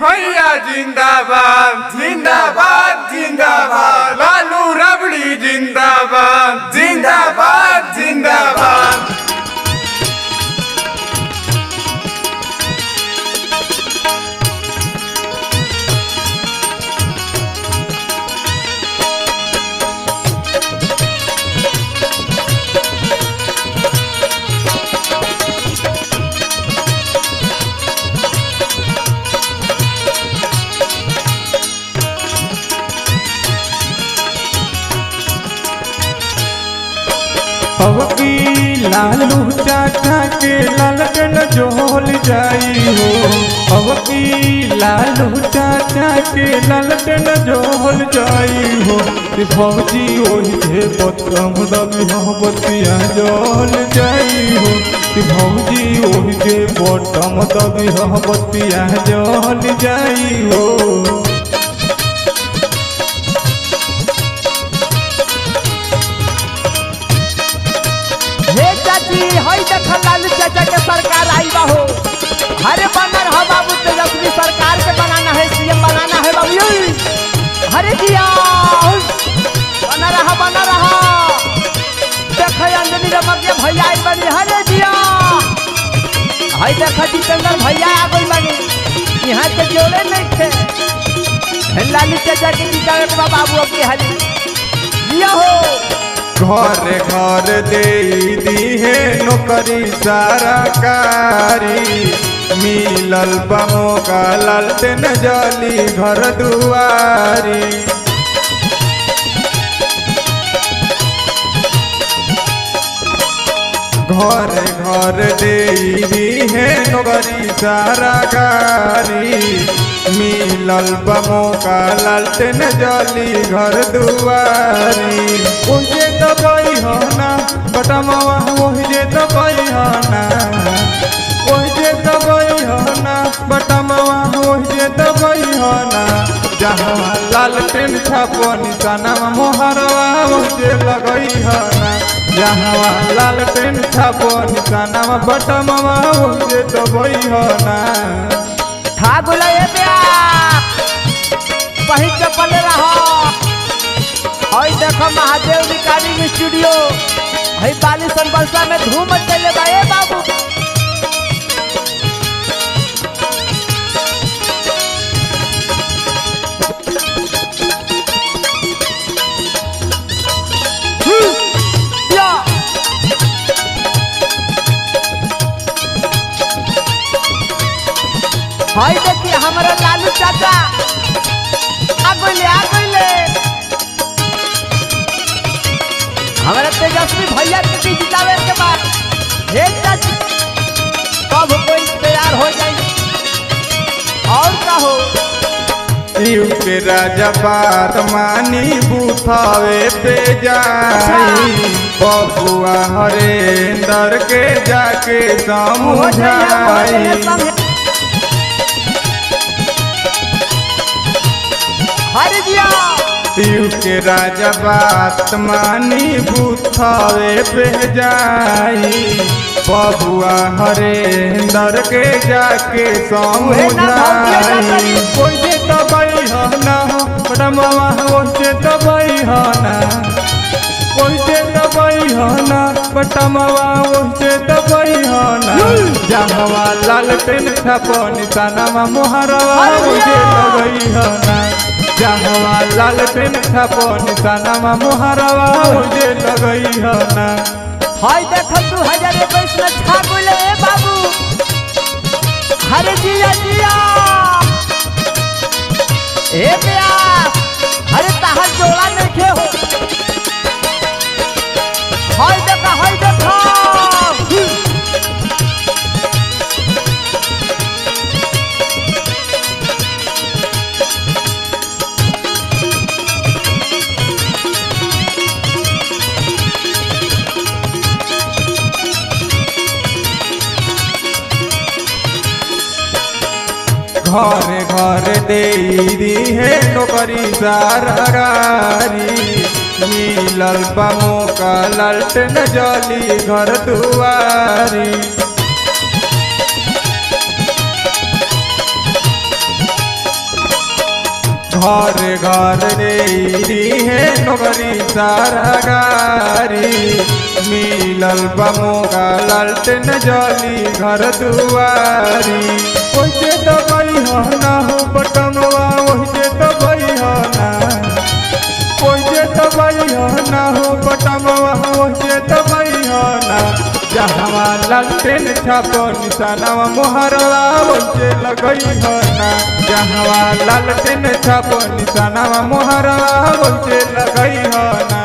भैया जिंदाबाद जिंदाबाद जिंदाबाद, लालू रबड़ी जिंदाबाद जिंदाबाद जिंदाबाद। अब की लालू चाचा के लालटेन जोल जाई हो, अब की लालू चाचा के लालटेन जोल जाई हो। फौजी ओही थे बतम दबी बतिया जोल जाई हो, फौजी ओही थे बतम दबी बतिया जोल जाई हो। हई देख लालू चाचा के सरकार आई बा हो। अरे बना रहा बाबू, तेजस्वी सरकार के बनाना है, सीएम बनाना है बाबू। अरे दिया बना रहा देख अंजनी रमकिया भैया आई बनी। अरे दिया हई देख जितेंद्र भैया आ गई बनी। यहाँ के जोड़े नहीं थे लालू चाचा के जितावे के बाबू की हाली दिया हो। घर घर दे दी है नौकरी सरकारी, मिलल बमो का लालटेन जली घर दुआरी। घर घर दे दी है नौकरी सरकारी, मिलल बमो का लालटेन जली घर दुआरी। ओहे दबाई हो ना बटमवा, ओहे दबाई हो ना, ओहे दबाई हो ना बटमवा, ओहे दबाई हो ना। जहाँ लालटेन छापो निशाना मोहरवा ओहे लगई हो ना, जहाँ लालटेन छापो निशाना बटमवा ओहे दबाई हो ना। ठागुला ये कहीं चपल रहा। हई देखो महादेव रिकॉर्डिंग स्टूडियो हई बाली संबलसा में धूम चले गए बाबू। हई देखिए हमारा लालू चाचा आ गइले हमारा तेजस्वी भैया के भी जितावे के बाद हे चाची कब कोई तैयार हो जाए और का हो। यू के राजा बात मानी बुथावे पे जाई, बबुआ हरेंदर के जाके समझाई। यू के राजा बात मानी बुथावे पे जाई, बबुआ हरेंदर के जाके समझाई। ओहे दबाई हो ना बटमवा, ओहे दबाई हो ना, ओहे दबाई हो ना बटमवा, ओहे दबाई हो ना। जहाँ लालटेन छापो निशाना मोहरवा ओहे लगई हो ना, जहाँ लालटेन छापो निशाना मोहरवा ओहे लगई हो ना। हई देख 2021 में छा गइले ए बाबू। हरे जिया जिया ए बिया, अरे ताहर जोड़ा नहीं खे हो। हई देखा घर घर दे दी है नौकरी सरकारी, मिलल बमो का लालटेन जली घर दुआरी। घर घर रे है नौकरी सरकारी मिलल बमोगा लालटेन जली घर दुआरी ओइसे दबाई हो ना हो बटमवा ओइसे दबाई हो ना ओइसे दबाई हो ना हो बटमवा ओइसे दबाई हो ना जहवा लालटेन छापो निशानवा मोहरवा ओइसे लगई हो ना जहवा लालटेन छापो निशानवा मोहरवा ओइसे लगई हो ना।